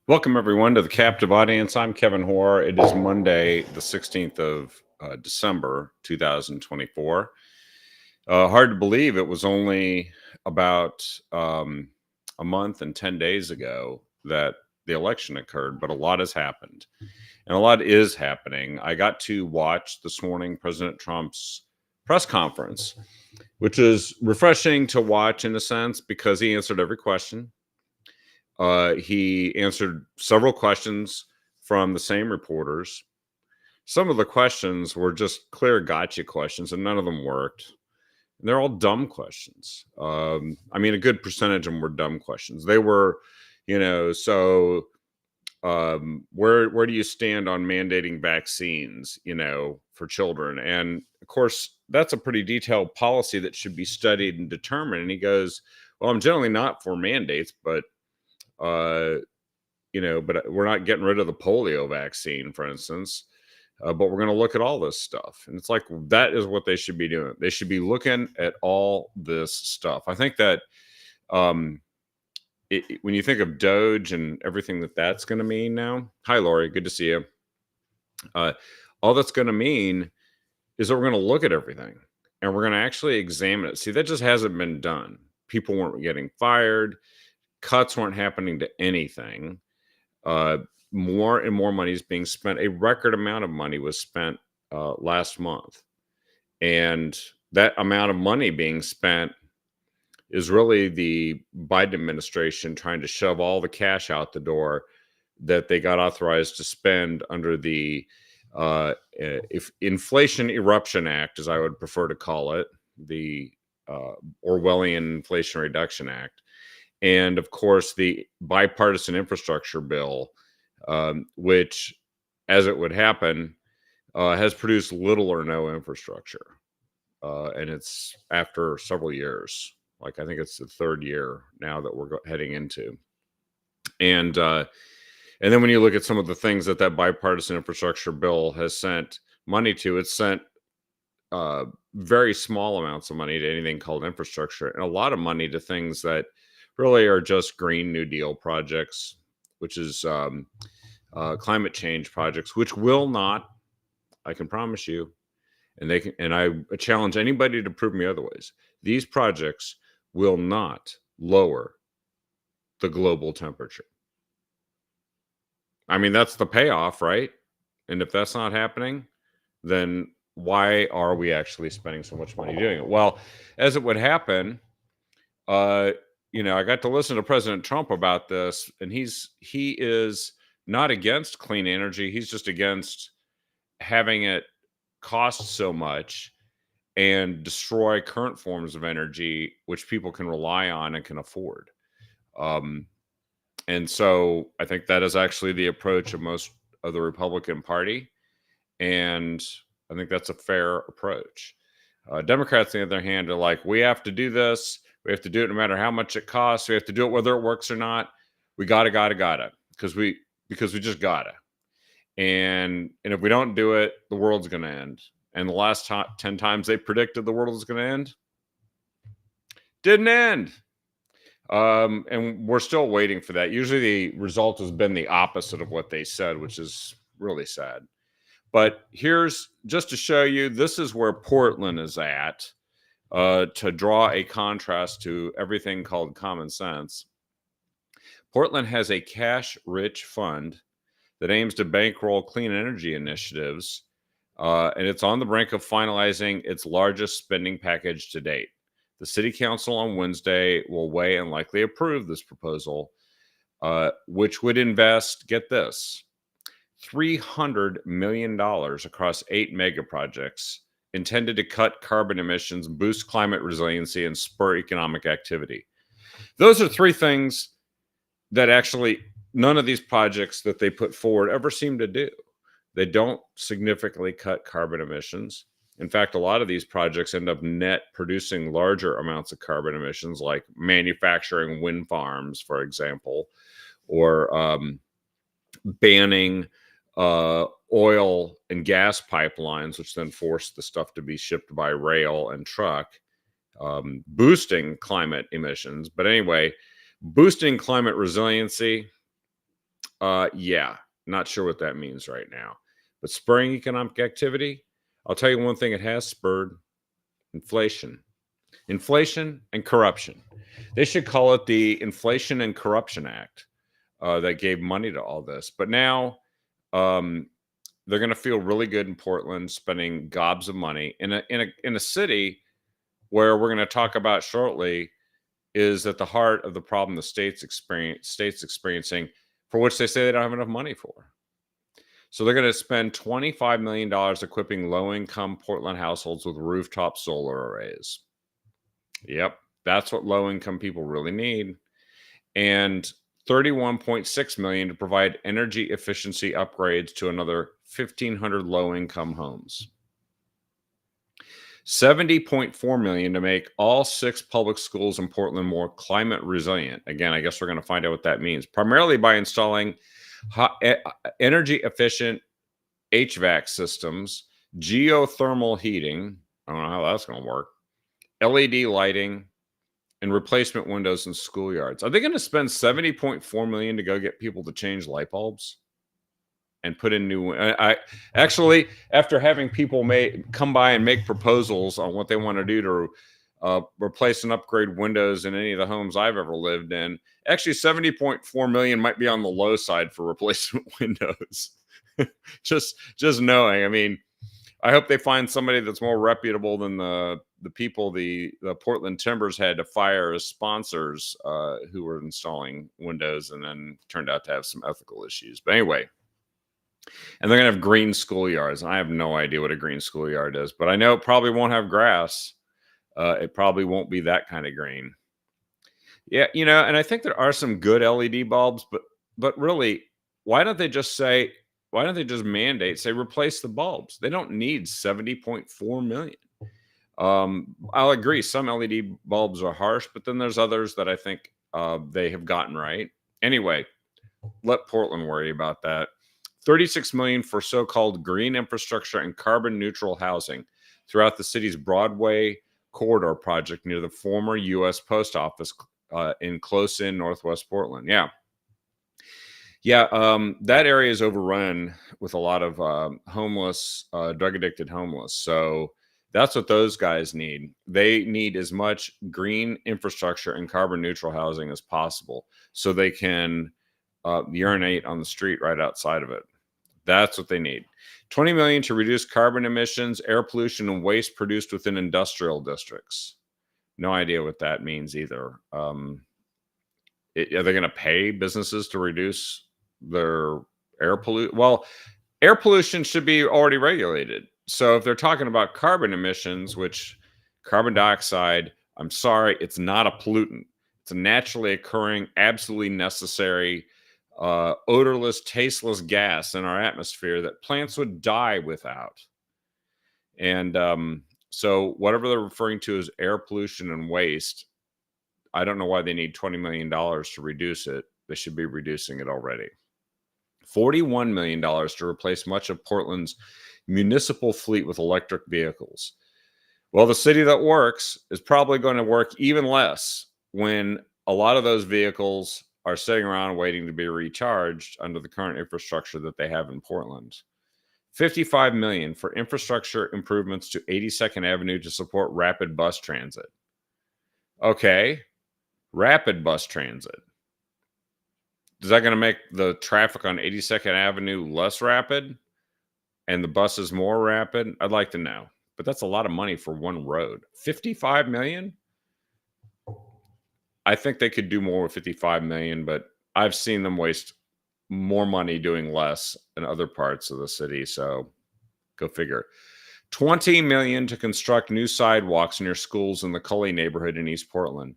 Welcome, everyone, to the Captive Audience. I'm Kevin Hoare. It is Monday, the 16th of December, 2024. Hard to believe it was only about a month and 10 days ago that the election occurred, but a lot has happened. And a lot is happening. I got to watch this morning President Trump's press conference, which is refreshing to watch in a sense because he answered every question. He answered several questions from the same reporters. Some of the questions were just clear gotcha questions, and none of them worked. And they're all dumb questions. I mean, a good percentage of them were dumb questions. They were, where do you stand on mandating vaccines, for children? And of course, that's a pretty detailed policy that should be studied and determined. And he goes, well, I'm generally not for mandates, but uh, but we're not getting rid of the polio vaccine, for instance. But we're going to look at all this stuff. And it's like, that is what they should be doing. They should be looking at all this stuff. I think that um, when you think of Doge and everything that's going to mean now, hi, Lori, good to see you. Uh, all that's going to mean is that we're going to look at everything and we're going to actually examine it. See, that just hasn't been done. People weren't getting fired, cuts weren't happening to anything. More and more money is being spent. A record amount of money was spent last month. And that amount of money being spent is really the Biden administration trying to shove all the cash out the door that they got authorized to spend under the if Inflation Eruption Act, as I would prefer to call it, the Orwellian Inflation Reduction Act. And of course, the bipartisan infrastructure bill, which, as it would happen, has produced little or no infrastructure. And it's after several years. Like, I think it's the third year now that we're heading into. And then when you look at some of the things that bipartisan infrastructure bill has sent money to, it's sent very small amounts of money to anything called infrastructure, and a lot of money to things that really are just Green New Deal projects, which is climate change projects, which will not, I can promise you, and I challenge anybody to prove me otherwise. These projects will not lower the global temperature. I mean, that's the payoff, right? And if that's not happening, then why are we actually spending so much money doing it? Well, as it would happen, I got to listen to President Trump about this, and he is not against clean energy. He's just against having it cost so much and destroy current forms of energy, which people can rely on and can afford. And so I think that is actually the approach of most of the Republican Party. And I think that's a fair approach. Democrats, on the other hand, are like, we have to do this. We have to do it no matter how much it costs. We have to do it whether it works or not. We gotta, because we just gotta. And if we don't do it, the world's gonna end. And the last 10 times they predicted the world was gonna end, didn't end. And we're still waiting for that. Usually the result has been the opposite of what they said, which is really sad. But here's just to show you, this is where Portland is at, to draw a contrast to everything called common sense. Portland has a cash-rich fund that aims to bankroll clean energy initiatives, and it's on the brink of finalizing its largest spending package to date. The city council on Wednesday will weigh and likely approve this proposal, which would invest, get this, $300 million across 8 mega projects intended to cut carbon emissions, boost climate resiliency, and spur economic activity. Those are 3 things that actually none of these projects that they put forward ever seem to do. They don't significantly cut carbon emissions. In fact, a lot of these projects end up net producing larger amounts of carbon emissions, like manufacturing wind farms, for example, or banning oil and gas pipelines, which then force the stuff to be shipped by rail and truck, boosting climate emissions. But anyway, boosting climate resiliency Yeah, not sure what that means right now. But spurring economic activity, I'll tell you one thing it has spurred: inflation. Inflation and corruption. They should call it the Inflation and Corruption Act, that gave money to all this. But now, um, they're going to feel really good in Portland, spending gobs of money in a city where we're going to talk about shortly is at the heart of the problem the state's experiencing, for which they say they don't have enough money for. So they're going to spend $25 million equipping low-income Portland households with rooftop solar arrays. Yep, that's what low-income people really need. And 31.6 million to provide energy efficiency upgrades to another 1,500 low-income homes. 70.4 million to make all 6 public schools in Portland more climate resilient. Again, I guess we're going to find out what that means, primarily by installing energy efficient HVAC systems, geothermal heating. I don't know how that's going to work. LED lighting and replacement windows in schoolyards. Are they going to spend 70.4 million to go get people to change light bulbs and put in new? I actually, after having people come by and make proposals on what they want to do to replace and upgrade windows in any of the homes I've ever lived in, actually 70.4 million might be on the low side for replacement windows. just knowing. I mean, I hope they find somebody that's more reputable than the people the Portland Timbers had to fire as sponsors, who were installing windows and then turned out to have some ethical issues. But anyway, and they're going to have green schoolyards. I have no idea what a green schoolyard is, but I know it probably won't have grass. It probably won't be that kind of green. Yeah, and I think there are some good LED bulbs, but really, why don't they just mandate, say, replace the bulbs? They don't need 70.4 million. I'll agree, some LED bulbs are harsh, but then there's others that I think they have gotten right. Anyway, let Portland worry about that. 36 million for so-called green infrastructure and carbon neutral housing throughout the city's Broadway corridor project near the former U.S. Post Office in close-in Northwest Portland. Yeah, that area is overrun with a lot of homeless, drug-addicted homeless. So that's what those guys need. They need as much green infrastructure and carbon neutral housing as possible so they can urinate on the street right outside of it. That's what they need. 20 million to reduce carbon emissions, air pollution, and waste produced within industrial districts. No idea what that means either. Are they going to pay businesses to reduce their air pollution? Well, air pollution should be already regulated. So if they're talking about carbon emissions, which carbon dioxide, I'm sorry, it's not a pollutant. It's a naturally occurring, absolutely necessary, odorless, tasteless gas in our atmosphere that plants would die without. And so whatever they're referring to as air pollution and waste, I don't know why they need $20 million to reduce it. They should be reducing it already. $41 million to replace much of Portland's municipal fleet with electric vehicles. Well, the city that works is probably going to work even less when a lot of those vehicles are sitting around waiting to be recharged under the current infrastructure that they have in Portland. $55 million for infrastructure improvements to 82nd Avenue to support rapid bus transit. Okay, rapid bus transit. Is that going to make the traffic on 82nd Avenue less rapid and the buses more rapid? I'd like to know. But that's a lot of money for one road. 55 million? I think they could do more with 55 million, but I've seen them waste more money doing less in other parts of the city. So go figure. 20 million to construct new sidewalks near schools in the Cully neighborhood in East Portland.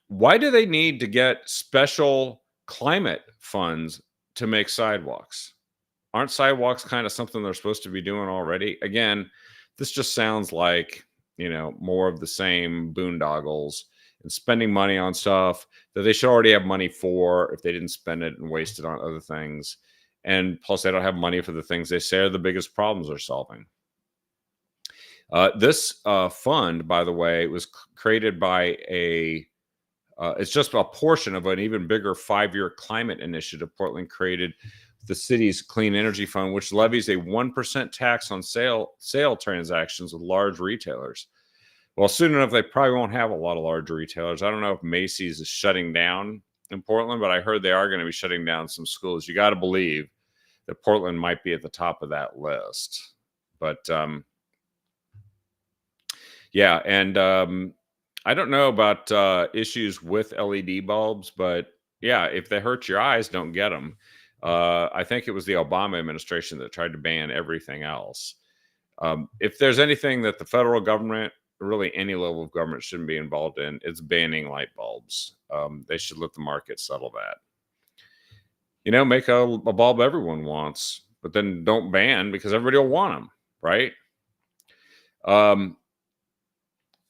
Why do they need to get special climate funds to make sidewalks? Aren't sidewalks kind of something they're supposed to be doing already? Again, this just sounds like, more of the same boondoggles and spending money on stuff that they should already have money for if they didn't spend it and waste it on other things. And plus, they don't have money for the things they say are the biggest problems they're solving. This fund, by the way, was created by a It's just a portion of an even bigger 5-year climate initiative Portland created, the city's Clean Energy Fund, which levies a 1% tax on sale transactions with large retailers. Well, soon enough, they probably won't have a lot of large retailers. I don't know if Macy's is shutting down in Portland, but I heard they are going to be shutting down some schools. You got to believe that Portland might be at the top of that list. But yeah, and I don't know about issues with LED bulbs, but yeah, if they hurt your eyes, don't get them. I think it was the Obama administration that tried to ban everything else. If there's anything that the federal government, really any level of government, shouldn't be involved in, it's banning light bulbs. They should let the market settle that. Make a bulb everyone wants, but then don't ban, because everybody will want them, right?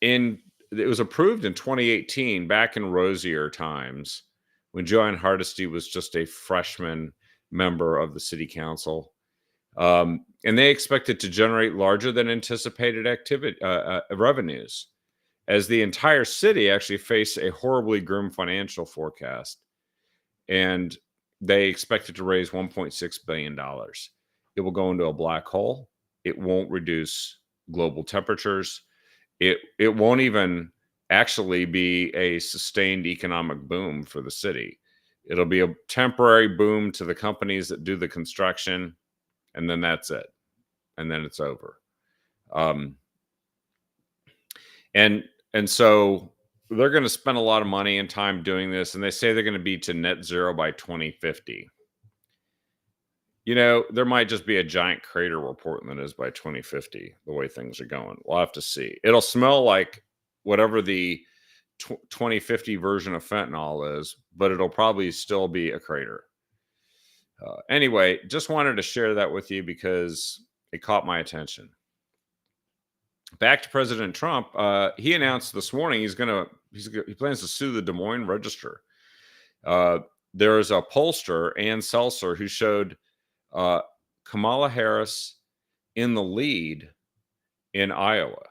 It was approved in 2018, back in rosier times, when Joanne Hardesty was just a freshman member of the city council. And they expected to generate larger than anticipated revenues, as the entire city actually faced a horribly grim financial forecast. And they expected to raise $1.6 billion. It will go into a black hole. It won't reduce global temperatures. It won't even actually be a sustained economic boom for the city. It'll be a temporary boom to the companies that do the construction, and then that's it. And then it's over. And so they're going to spend a lot of money and time doing this, and they say they're going to be to net zero by 2050. There might just be a giant crater where Portland is by 2050, the way things are going. We'll have to see. It'll smell like whatever the 2050 version of fentanyl is, but it'll probably still be a crater. Anyway, just wanted to share that with you because it caught my attention. Back to President Trump. He announced this morning he plans to sue the Des Moines Register. There is a pollster, Ann Seltzer, who showed Kamala Harris in the lead in Iowa.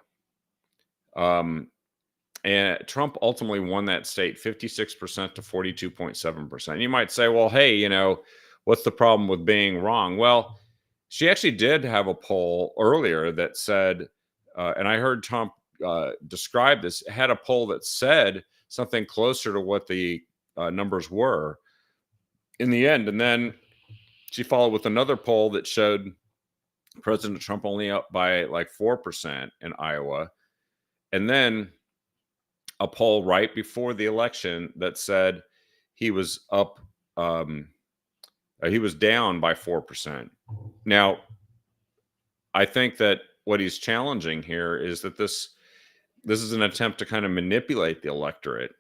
And Trump ultimately won that state 56% to 42.7%. You might say, well, hey, what's the problem with being wrong? Well, she actually did have a poll earlier that said, and I heard Trump describe this, had a poll that said something closer to what the numbers were in the end. And then she followed with another poll that showed President Trump only up by like 4% in Iowa. And then a poll right before the election that said he was up, he was down by 4%. Now, I think that what he's challenging here is that this is an attempt to kind of manipulate the electorate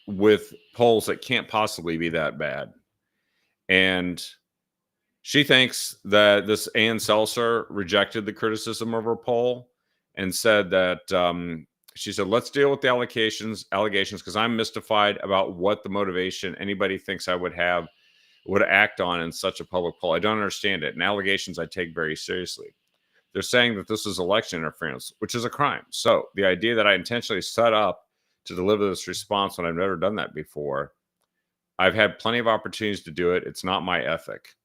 with polls that can't possibly be that bad. And she thinks that this Ann Seltzer rejected the criticism of her poll and said that she said, let's deal with the allegations, because I'm mystified about what the motivation anybody thinks I would act on in such a public poll. I don't understand it. And allegations I take very seriously. They're saying that this is election interference, which is a crime. So the idea that I intentionally set up to deliver this response when I've never done that before, I've had plenty of opportunities to do it. It's not my ethic.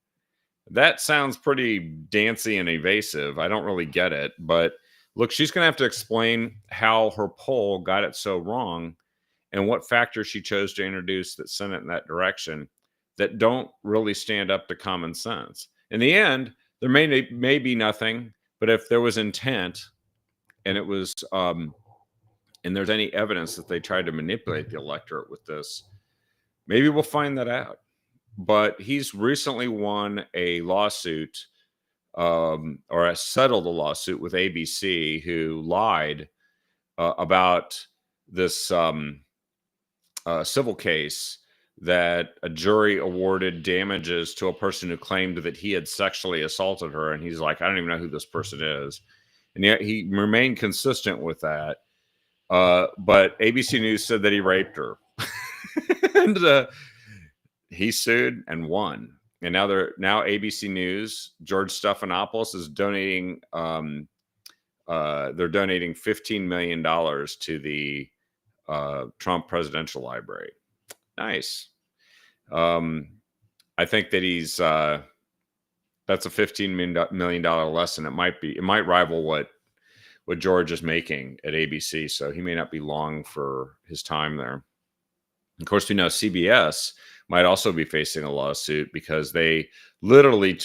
That sounds pretty dancy and evasive. I don't really get it. But look, she's going to have to explain how her poll got it so wrong and what factors she chose to introduce that sent it in that direction that don't really stand up to common sense. In the end, there may be nothing, but if there was intent and it was, and there's any evidence that they tried to manipulate the electorate with this, maybe we'll find that out. But he's recently won a lawsuit, or has settled a lawsuit with ABC, who lied about this civil case that a jury awarded damages to a person who claimed that he had sexually assaulted her. And he's like, I don't even know who this person is. And yet he remained consistent with that. But ABC News said that he raped her. And he sued and won. And now ABC News, George Stephanopoulos is donating, they're donating $15 million to the Trump Presidential Library. Nice. I think that he's that's a $15 million lesson. It might rival what George is making at ABC. So he may not be long for his time there. Of course, we know CBS might also be facing a lawsuit because they literally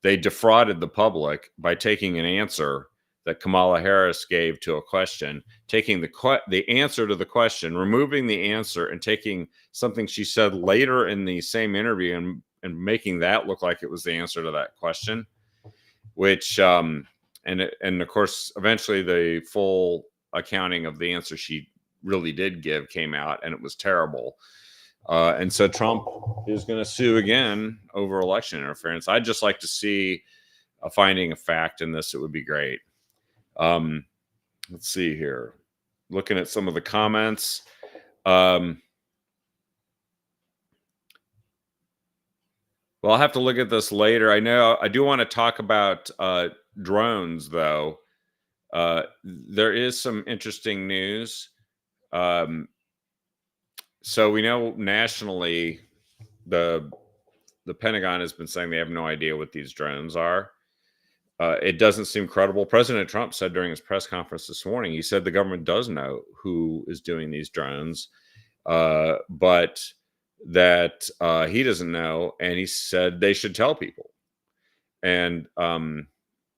they defrauded the public by taking an answer that Kamala Harris gave to a question, taking the answer to the question, removing the answer, and taking something she said later in the same interview and making that look like it was the answer to that question, which and of course eventually the full accounting of the answer she really did give came out, and it was terrible. And so Trump is going to sue again over election interference. I'd just like to see a finding of fact in this. It would be great. Let's see here. Looking at some of the comments. Well, I'll have to look at this later. I do want to talk about drones, though. There is some interesting news. So we know nationally, the Pentagon has been saying they have no idea what these drones are. It doesn't seem credible. President Trump said during his press conference this morning, he said the government does know who is doing these drones, but that he doesn't know, and he said they should tell people. And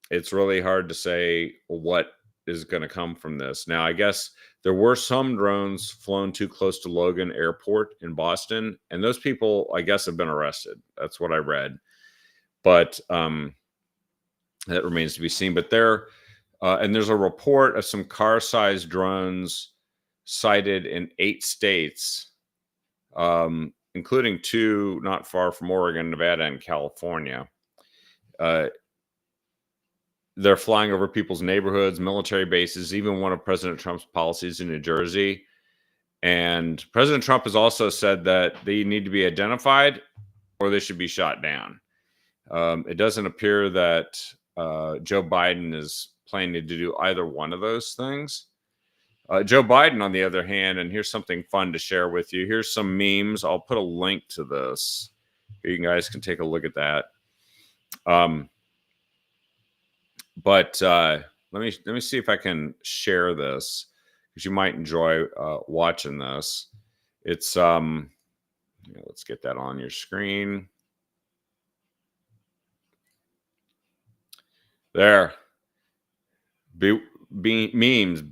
it's really hard to say what is going to come from this. Now, I guess there were some drones flown too close to Logan Airport in Boston, and those people, I guess, have been arrested. That's what I read. But that remains to be seen. But and there's a report of some car-sized drones sighted in 8 states, including 2 not far from Oregon, Nevada, and California. They're flying over people's neighborhoods, military bases, even one of President Trump's policies in New Jersey. And President Trump has also said that they need to be identified or they should be shot down. It doesn't appear that Joe Biden is planning to do either one of those things. Joe Biden, on the other hand, and here's something fun to share with you. Here's some memes. I'll put a link to this. You guys can take a look at that. But let me see if I can share this, because you might enjoy watching this. It's let's get that on your screen. There. Memes.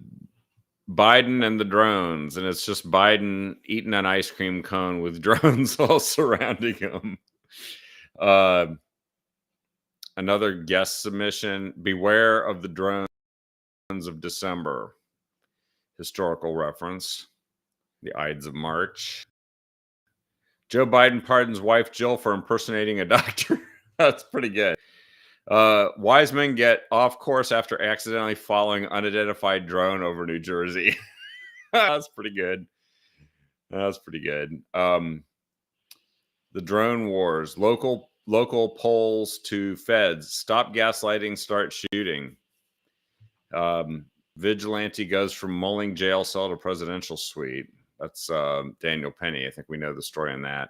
Biden and the drones, and it's just Biden eating an ice cream cone with drones all surrounding him. Another guest submission: beware of the drones of December. Historical reference. The Ides of March. Joe Biden pardons wife Jill for impersonating a doctor. That's pretty good. Wise men get off course after accidentally following unidentified drone over New Jersey. That's pretty good. That's pretty good. The drone wars. Local polls to feds. Stop gaslighting, start shooting. Vigilante goes from mulling jail cell to presidential suite. That's Daniel Penny. I think we know the story on that.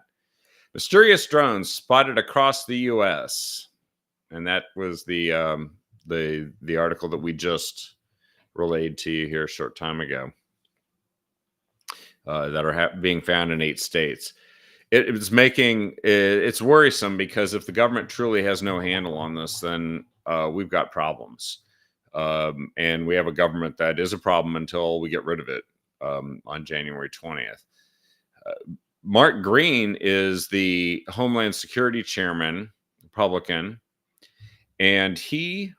Mysterious drones spotted across the U.S. And that was the article that we just relayed to you here a short time ago. That are being found in 8 states. It's worrisome, because if the government truly has no handle on this, then we've got problems. And we have a government that is a problem until we get rid of it on January 20th. Mark Green is the Homeland Security Chairman, Republican, and he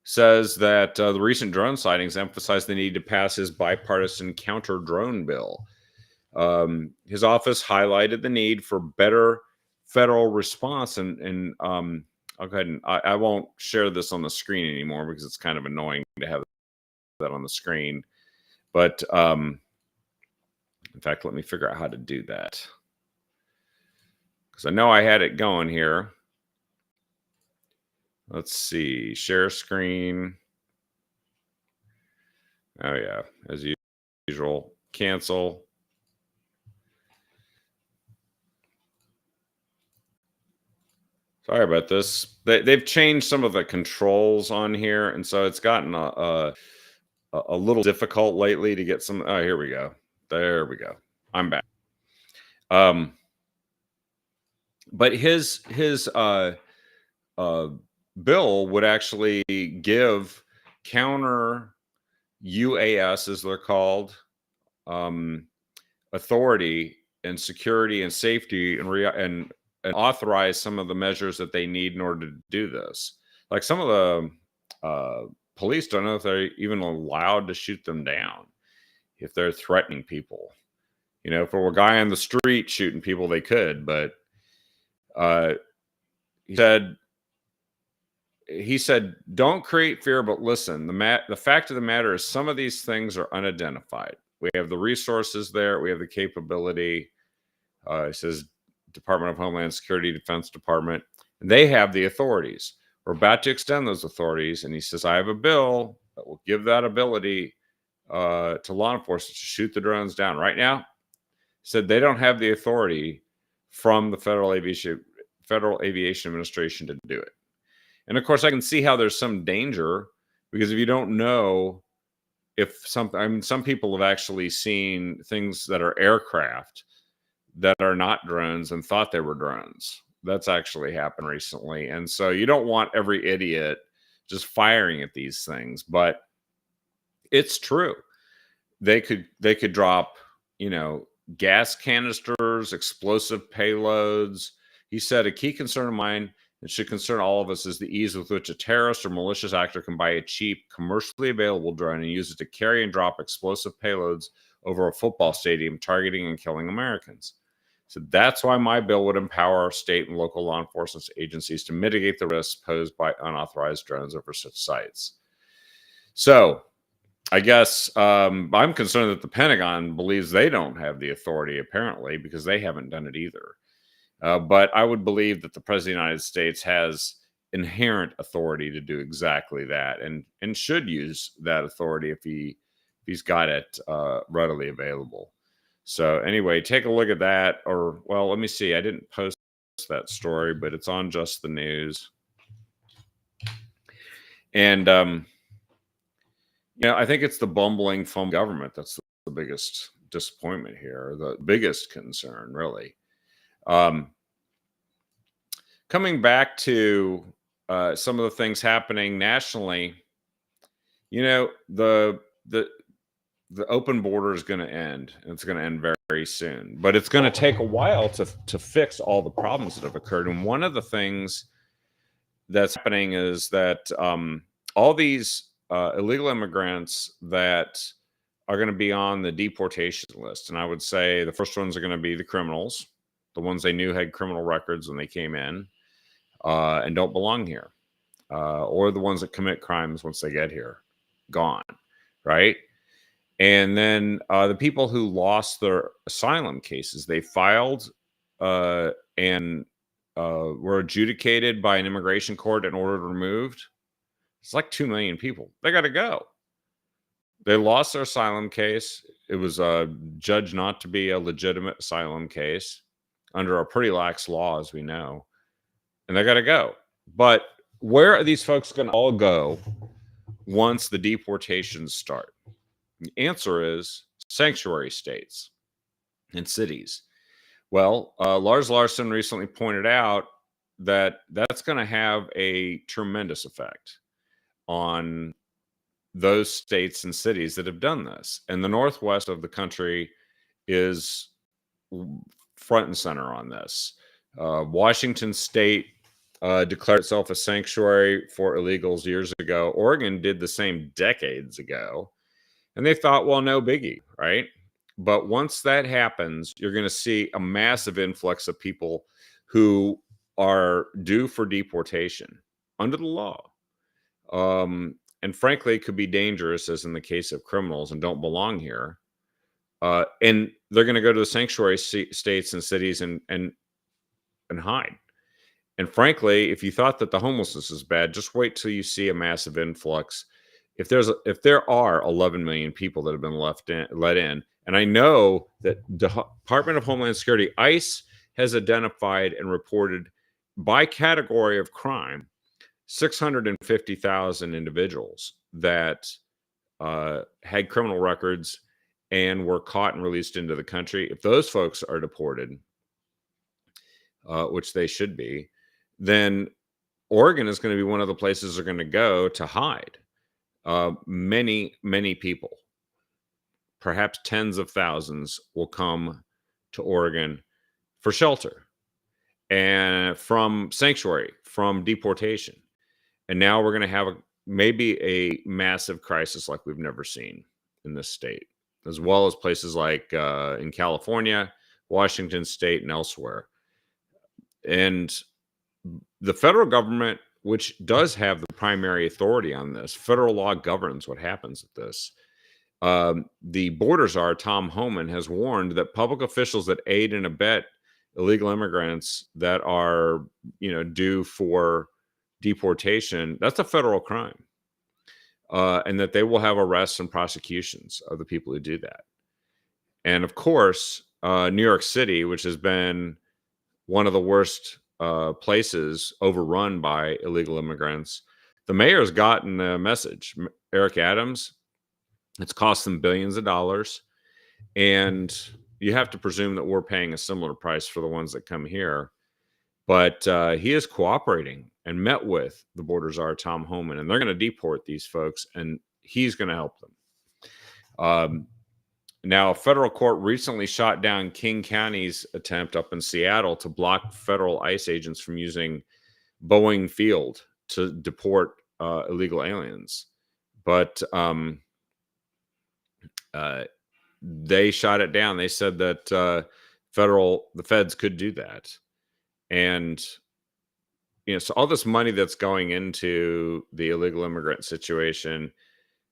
says that the recent drone sightings emphasize the need to pass his bipartisan counter-drone bill. His office highlighted the need for better federal response, and I'll go ahead and I won't share this on the screen anymore because it's kind of annoying to have that on the screen. But in fact, let me figure out how to do that, because I know I had it going here. Let's see, share screen. Oh yeah, as usual. Cancel. Sorry about this. They've changed some of the controls on here, and so it's gotten a little difficult lately to get some. Oh, here we go. There we go. I'm back. Um, but his uh, bill would actually give counter UAS, as they're called, um, authority and security and safety and authorize some of the measures that they need in order to do this. Like some of the police don't know if they're even allowed to shoot them down if they're threatening people. You know, if it were a guy on the street shooting people, they could. But uh, he said don't create fear, but listen. The fact of the matter is, some of these things are unidentified. We have the resources there. We have the capability. He says Department of Homeland Security, Defense Department, and they have the authorities. We're about to extend those authorities, and he says I have a bill that will give that ability to law enforcement to shoot the drones down. Right now, he said they don't have the authority from the Federal Aviation Administration to do it. And of course, I can see how there's some danger, because if you don't know if something, I mean, some people have actually seen things that are aircraft that are not drones and thought they were drones. That's actually happened recently. And so you don't want every idiot just firing at these things, but it's true. They could drop, you know, gas canisters, explosive payloads. He said a key concern of mine that should concern all of us is the ease with which a terrorist or malicious actor can buy a cheap, commercially available drone and use it to carry and drop explosive payloads over a football stadium, targeting and killing Americans. So that's why my bill would empower state and local law enforcement agencies to mitigate the risks posed by unauthorized drones over such sites. So I guess I'm concerned that the Pentagon believes they don't have the authority, apparently, because they haven't done it either. But I would believe that the President of the United States has inherent authority to do exactly that, and should use that authority if he's got it readily available. So anyway, take a look at that. Or, well, let me see. I didn't post that story, but it's on Just the News. And I think it's the bumbling, fumble government that's the biggest disappointment here, the biggest concern, really. Coming back to some of the things happening nationally, the open border is going to end, and it's going to end very, very soon. But it's going to take a while to fix all the problems that have occurred. And one of the things that's happening is that all these illegal immigrants that are going to be on the deportation list, and I would say the first ones are going to be the criminals, the ones they knew had criminal records when they came in and don't belong here, or the ones that commit crimes once they get here, gone, right? And then the people who lost their asylum cases, they filed and were adjudicated by an immigration court and ordered removed. It's like 2 million people. They got to go. They lost their asylum case. It was judged not to be a legitimate asylum case under a pretty lax law, as we know. And they got to go. But where are these folks going to all go once the deportations start? The answer is sanctuary states and cities. Well, Lars Larson recently pointed out that that's going to have a tremendous effect on those states and cities that have done this. And the Northwest of the country is front and center on this. Washington State declared itself a sanctuary for illegals years ago. Oregon did the same decades ago. And they thought, well, no biggie, right? But once that happens, you're going to see a massive influx of people who are due for deportation under the law. And frankly, it could be dangerous, as in the case of criminals, and don't belong here. And they're going to go to the sanctuary states and cities and hide. And frankly, if you thought that the homelessness is bad, just wait till you see a massive influx. If there are 11 million people that have been let in, And I know that the Department of Homeland Security, ICE, has identified and reported by category of crime 650,000 individuals that had criminal records and were caught and released into the country. If those folks are deported, which they should be, then Oregon is going to be one of the places they're going to go to hide. Many people, perhaps tens of thousands, will come to Oregon for shelter and from sanctuary, from deportation. And now we're going to have maybe a massive crisis like we've never seen in this state, as well as places like in California, Washington State, and elsewhere. And the federal government, which does have the primary authority on this, federal law governs what happens at this. The border czar, Tom Homan, has warned that public officials that aid and abet illegal immigrants that are, due for deportation, that's a federal crime. And that they will have arrests and prosecutions of the people who do that. And of course, New York City, which has been one of the worst places overrun by illegal immigrants, the mayor's gotten the message. Eric Adams, it's cost them billions of dollars. And you have to presume that we're paying a similar price for the ones that come here. But he is cooperating and met with the border czar, Tom Homan, and they're going to deport these folks, and he's going to help them. Now, a federal court recently shot down King County's attempt up in Seattle to block federal ICE agents from using Boeing Field to deport illegal aliens. But they shot it down. They said that the feds could do that. And, so all this money that's going into the illegal immigrant situation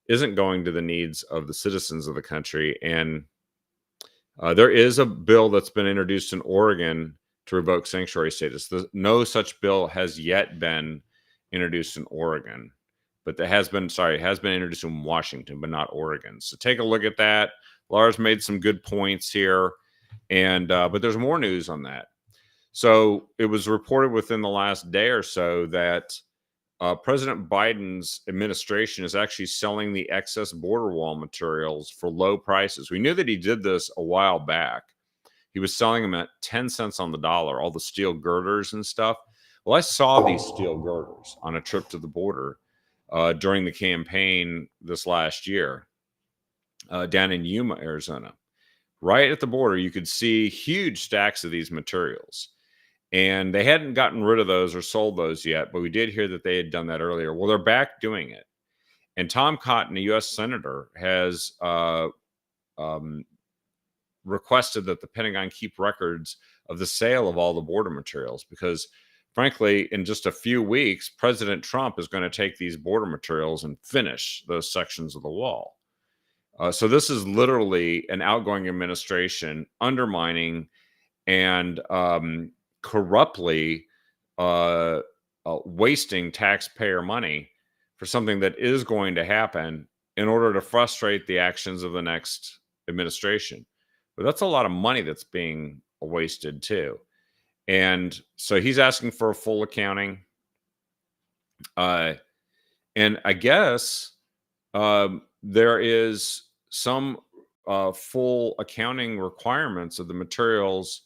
isn't going to the needs of the citizens of the country. And there is a bill that's been introduced in Oregon to revoke sanctuary status. No such bill has yet been introduced in Oregon, but has been introduced in Washington, but not Oregon. So take a look at that. Lars made some good points here, and but there's more news on that. So it was reported within the last day or so that President Biden's administration is actually selling the excess border wall materials for low prices. We knew that he did this a while back. He was selling them at 10 cents on the dollar, all the steel girders and stuff. Well, I saw these steel girders on a trip to the border during the campaign this last year down in Yuma, Arizona. Right at the border, you could see huge stacks of these materials. And they hadn't gotten rid of those or sold those yet, but we did hear that they had done that earlier. Well, they're back doing it. And Tom Cotton, a U.S. senator, has requested that the Pentagon keep records of the sale of all the border materials because, frankly, in just a few weeks, President Trump is going to take these border materials and finish those sections of the wall. So this is literally an outgoing administration undermining and corruptly wasting taxpayer money for something that is going to happen in order to frustrate the actions of the next administration. But that's a lot of money that's being wasted too. And so he's asking for a full accounting. And I guess there is some full accounting requirements of the materials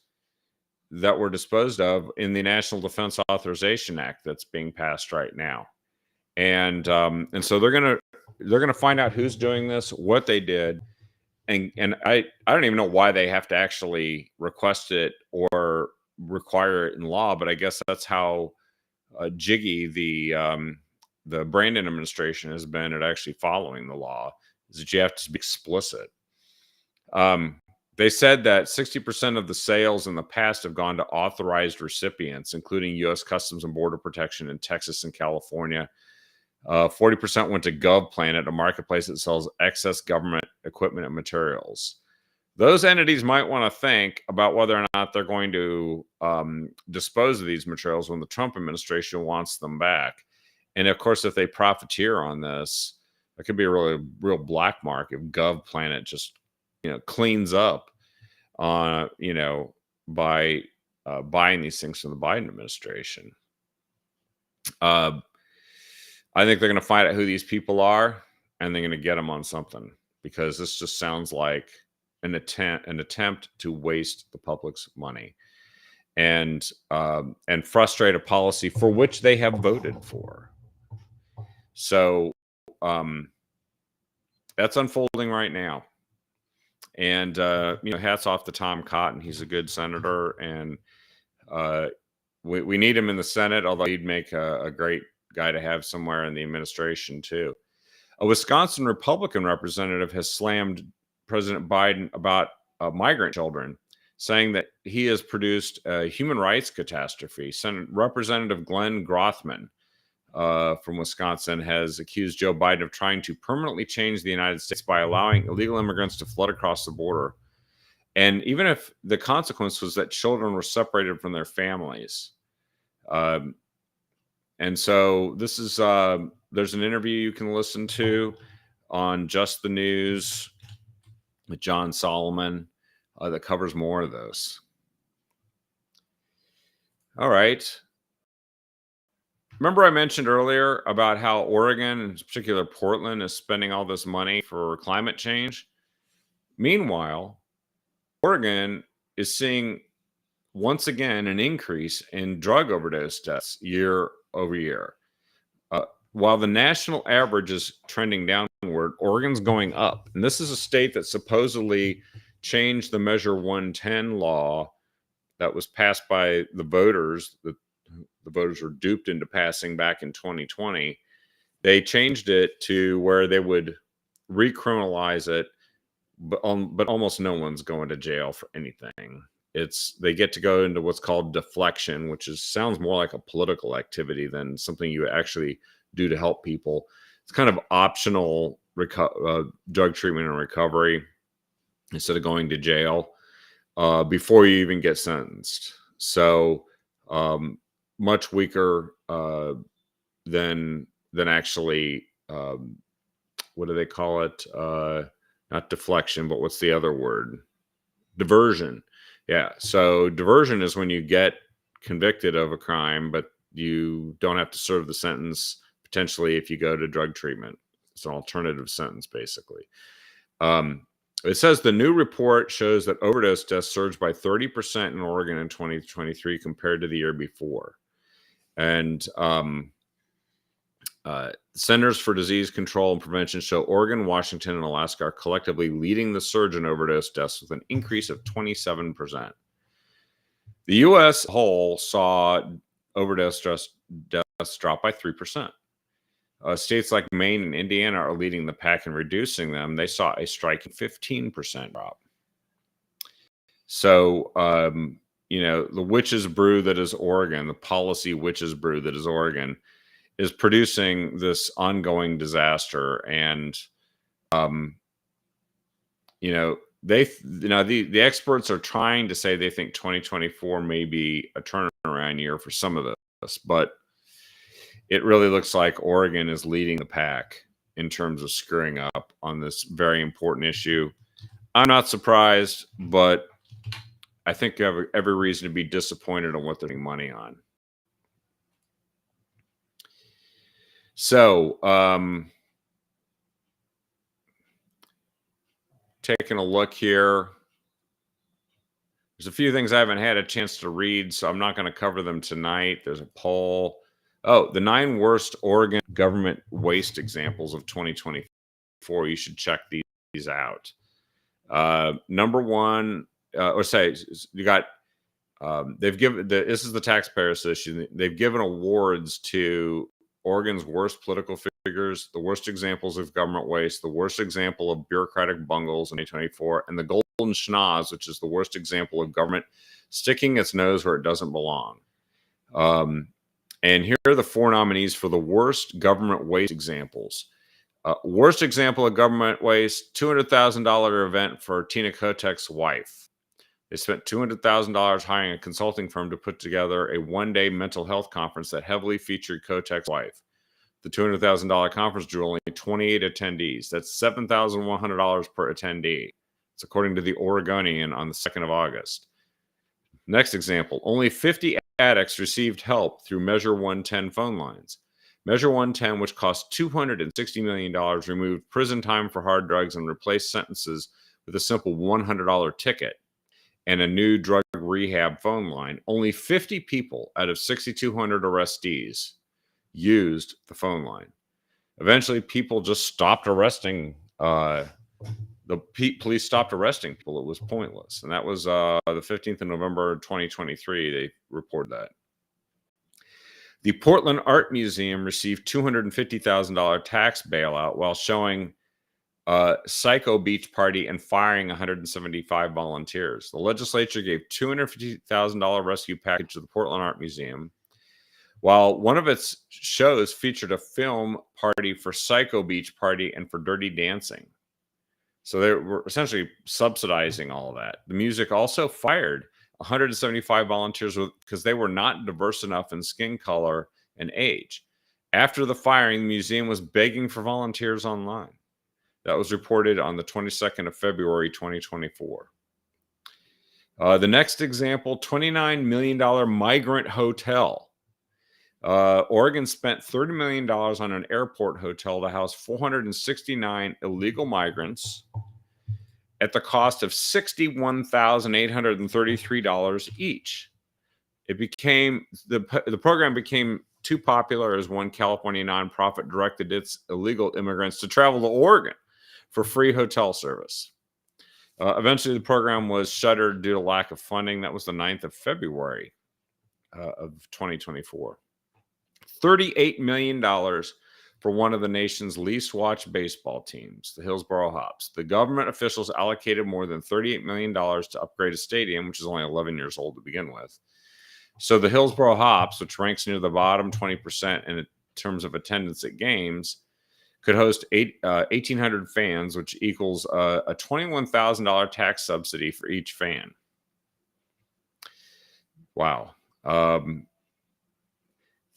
that were disposed of in the National Defense Authorization Act that's being passed right now. And so they're gonna find out who's doing this, what they did, and I don't even know why they have to actually request it or require it in law, but I guess that's how jiggy the Brandon administration has been at actually following the law, is that you have to be explicit. They said that 60% of the sales in the past have gone to authorized recipients, including U.S. Customs and Border Protection in Texas and California. 40% went to GovPlanet, a marketplace that sells excess government equipment and materials. Those entities might want to think about whether or not they're going to dispose of these materials when the Trump administration wants them back. And of course, if they profiteer on this, it could be a real black mark if GovPlanet just cleans up, by buying these things from the Biden administration. Uh, I think they're going to find out who these people are, and they're going to get them on something, because this just sounds like an attempt to waste the public's money and frustrate a policy for which they have voted for. So that's unfolding right now. And hats off to Tom Cotton. He's a good senator, and we need him in the Senate, although he'd make a great guy to have somewhere in the administration too. A Wisconsin Republican representative has slammed President Biden about migrant children, saying that he has produced a human rights catastrophe. Representative Glenn Grothman from Wisconsin has accused Joe Biden of trying to permanently change the United States by allowing illegal immigrants to flood across the border. And even if the consequence was that children were separated from their families. And so this is, there's an interview you can listen to on Just the News with John Solomon that covers more of those. All right. Remember I mentioned earlier about how Oregon, in particular Portland, is spending all this money for climate change? Meanwhile, Oregon is seeing once again an increase in drug overdose deaths year over year. While the national average is trending downward, Oregon's going up. And this is a state that supposedly changed the Measure 110 law that was passed by the voters, that the voters were duped into passing back in 2020. They changed it to where they would recriminalize it, but almost no one's going to jail for anything. They get to go into what's called deflection, which sounds more like a political activity than something you actually do to help people. It's kind of optional drug treatment and recovery instead of going to jail before you even get sentenced. So much weaker than actually what do they call it? Not deflection, but what's the other word? Diversion. Yeah. So diversion is when you get convicted of a crime, but you don't have to serve the sentence potentially if you go to drug treatment. It's an alternative sentence, basically. It says the new report shows that overdose deaths surged by 30% in Oregon in 2023 compared to the year before. And Centers for Disease Control and Prevention show Oregon, Washington, and Alaska are collectively leading the surge in overdose deaths with an increase of 27%. The U.S. whole saw overdose deaths drop by 3%. States like Maine and Indiana are leading the pack in reducing them. They saw a striking 15% drop. So, the witch's brew that is Oregon, the policy witch's brew that is Oregon, is producing this ongoing disaster. And, the experts are trying to say they think 2024 may be a turnaround year for some of this, but it really looks like Oregon is leading the pack in terms of screwing up on this very important issue. I'm not surprised, but I think you have every reason to be disappointed on what they're spending money on. So, taking a look here, there's a few things I haven't had a chance to read, so I'm not going to cover them tonight. There's a poll. Oh, the 9 worst Oregon government waste examples of 2024. You should check these out. Number one, you got, they've given, this is the Taxpayer Association. They've given awards to Oregon's worst political figures, the worst examples of government waste, the worst example of bureaucratic bungles in 2024, and the Golden Schnoz, which is the worst example of government sticking its nose where it doesn't belong. And here are the 4 nominees for the worst government waste examples. Worst example of government waste, $200,000 event for Tina Kotek's wife. They spent $200,000 hiring a consulting firm to put together a one-day mental health conference that heavily featured Kotek's wife. The $200,000 conference drew only 28 attendees. That's $7,100 per attendee. It's according to the Oregonian on the 2nd of August. Next example, only 50 addicts received help through Measure 110 phone lines. Measure 110, which cost $260 million, removed prison time for hard drugs and replaced sentences with a simple $100 ticket and a new drug rehab phone line. Only 50 people out of 6,200 arrestees used the phone line. Eventually, people just stopped arresting. Police stopped arresting people. It was pointless. And that was the 15th of November, 2023. They reported that. The Portland Art Museum received $250,000 tax bailout while showing Psycho Beach Party and firing 175 volunteers. The legislature gave $250,000 rescue package to the Portland Art Museum, while one of its shows featured a film party for Psycho Beach Party and for Dirty Dancing. So they were essentially subsidizing all of that. The music also fired 175 volunteers because they were not diverse enough in skin color and age. After the firing, the museum was begging for volunteers online. That was reported on the 22nd of February, 2024. The next example, $29 million migrant hotel. Oregon spent $30 million on an airport hotel to house 469 illegal migrants at the cost of $61,833 each. The program became too popular as one California nonprofit directed its illegal immigrants to travel to Oregon for free hotel service. Eventually, the program was shuttered due to lack of funding. That was the 9th of February of 2024. $38 million for one of the nation's least watched baseball teams, the Hillsboro Hops. The government officials allocated more than $38 million to upgrade a stadium, which is only 11 years old to begin with. So the Hillsboro Hops, which ranks near the bottom 20% in terms of attendance at games, could host 1,800 fans, which equals a $21,000 tax subsidy for each fan. Wow.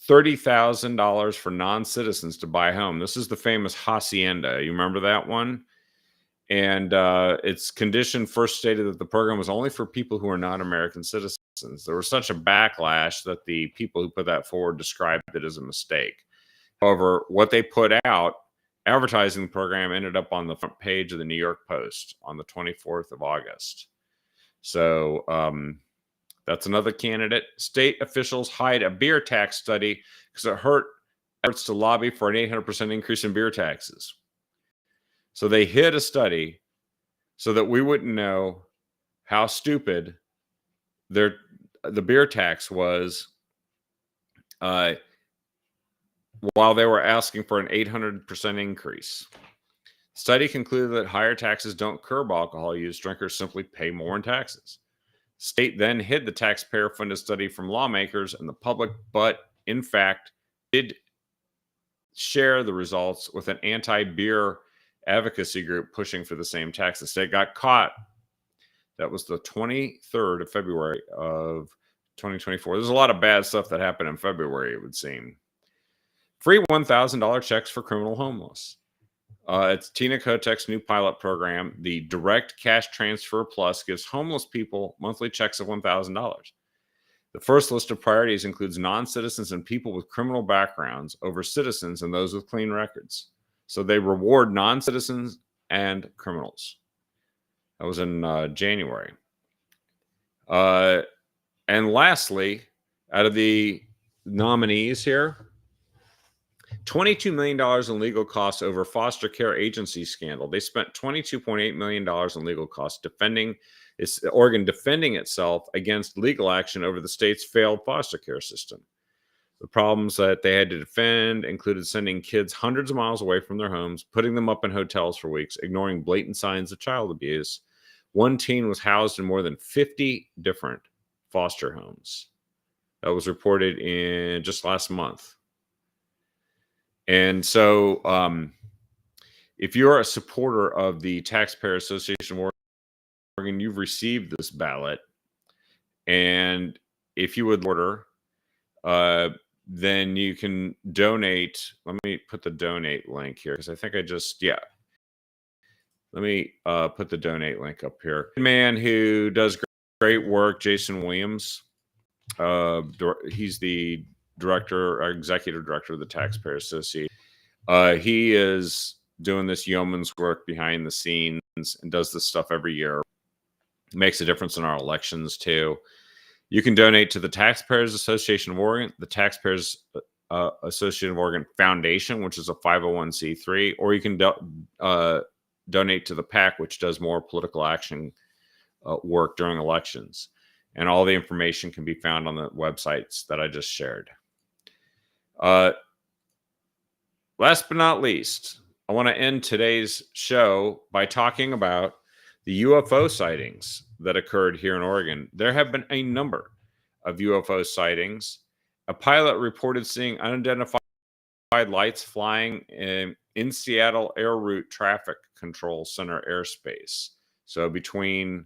$30,000 for non-citizens to buy a home. This is the famous Hacienda. You remember that one? And its condition first stated that the program was only for people who are not American citizens. There was such a backlash that the people who put that forward described it as a mistake. However, what they put out, advertising the program, ended up on the front page of the New York Post on the 24th of August. So that's another candidate. State officials hide a beer tax study because it hurt efforts to lobby for an 800% increase in beer taxes. So they hid a study so that we wouldn't know how stupid the beer tax was while they were asking for an 800% increase. Study concluded that higher taxes don't curb alcohol use. Drinkers simply pay more in taxes. State then hid the taxpayer-funded study from lawmakers and the public, but in fact did share the results with an anti-beer advocacy group pushing for the same tax. The state got caught. That was the 23rd of February of 2024. There's a lot of bad stuff that happened in February, it would seem. Free $1,000 checks for criminal homeless. It's Tina Kotek's new pilot program. The Direct Cash Transfer Plus gives homeless people monthly checks of $1,000. The first list of priorities includes non-citizens and people with criminal backgrounds over citizens and those with clean records. So they reward non-citizens and criminals. That was in January. And lastly, out of the nominees here, $22 million in legal costs over foster care agency scandal. They spent $22.8 million in legal costs Oregon defending itself against legal action over the state's failed foster care system. The problems that they had to defend included sending kids hundreds of miles away from their homes, putting them up in hotels for weeks, ignoring blatant signs of child abuse. One teen was housed in more than 50 different foster homes. That was reported in just last month. And so if you're a supporter of the Taxpayer Association of Oregon, you've received this ballot. And if you would order, then you can donate. Let me put the donate link here because I think Let me put the donate link up here. Man who does great work, Jason Williams. He's the executive director of the Taxpayer Association. He is doing this yeoman's work behind the scenes and does this stuff every year. Makes a difference in our elections too. You can donate to the Taxpayers Association of Oregon, the Taxpayers Association of Oregon Foundation, which is a 501c3, or you can donate to the PAC, which does more political action work during elections. And all the information can be found on the websites that I just shared. Last but not least, I want to end today's show by talking about the UFO sightings that occurred here in Oregon. There have been a number of UFO sightings. A pilot reported seeing unidentified lights flying in Seattle Air Route Traffic Control Center airspace. So between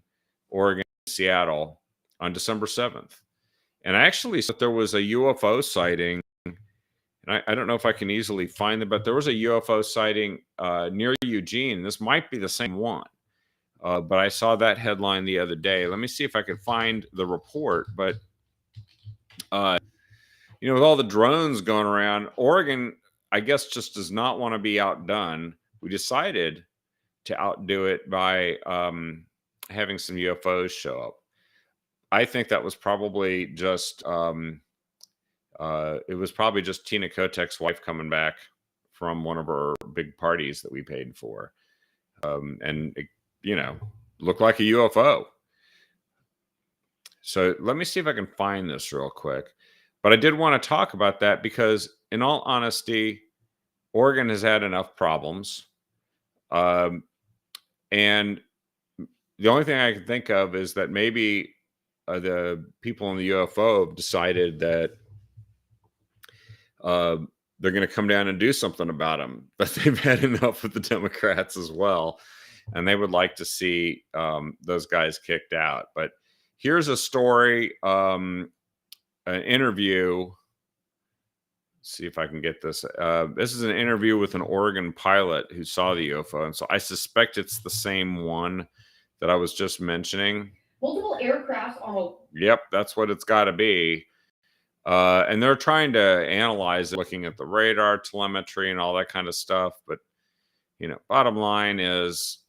Oregon and Seattle on December 7th. And I actually thought there was a UFO sighting. And I don't know if I can easily find it, but there was a UFO sighting near Eugene. This might be the same one. But I saw that headline the other day. Let me see if I can find the report. But, with all the drones going around, Oregon, I guess, just does not want to be outdone. We decided to outdo it by having some UFOs show up. I think that was probably just Tina Kotek's wife coming back from one of her big parties that we paid for. And it, looked like a UFO. So let me see if I can find this real quick. But I did want to talk about that because, in all honesty, Oregon has had enough problems. And the only thing I can think of is that maybe the people in the UFO have decided that they're going to come down and do something about them. But they've had enough with the Democrats as well. And they would like to see those guys kicked out. But here's a story, an interview. Let's see if I can get this. This is an interview with an Oregon pilot who saw the UFO. And so I suspect it's the same one that I was just mentioning. Multiple aircrafts are... Yep, that's what it's got to be. And they're trying to analyze it, looking at the radar telemetry and all that kind of stuff. But, bottom line is,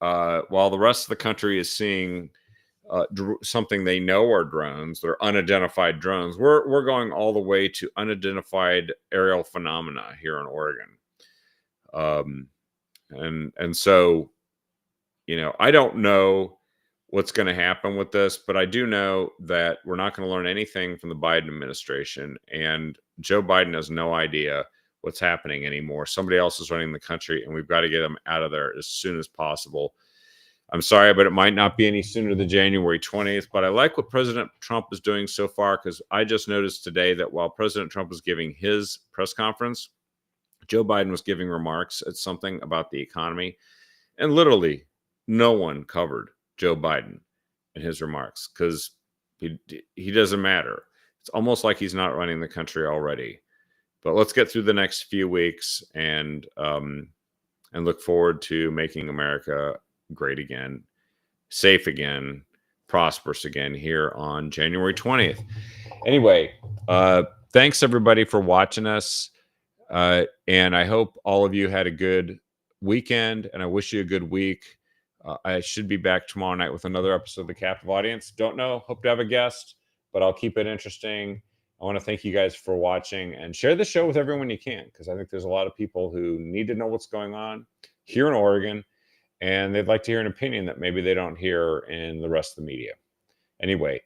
while the rest of the country is seeing something they know are drones, they're unidentified drones, we're going all the way to unidentified aerial phenomena here in Oregon. And so, I don't know what's going to happen with this, but I do know that we're not going to learn anything from the Biden administration, and Joe Biden has no idea what's happening anymore. Somebody else is running the country, and we've got to get them out of there as soon as possible. I'm sorry, but it might not be any sooner than January 20th, but I like what President Trump is doing so far, because I just noticed today that while President Trump was giving his press conference, Joe Biden was giving remarks at something about the economy, and literally no one covered Joe Biden in his remarks because he doesn't matter. It's almost like he's not running the country already. But let's get through the next few weeks and look forward to making America great again, safe again, prosperous again here on January 20th. Anyway, thanks everybody for watching us. And I hope all of you had a good weekend, and I wish you a good week. I should be back tomorrow night with another episode of The Captive Audience. Don't know, hope to have a guest, but I'll keep it interesting. I want to thank you guys for watching, and share the show with everyone you can, because I think there's a lot of people who need to know what's going on here in Oregon, and they'd like to hear an opinion that maybe they don't hear in the rest of the media. Anyway,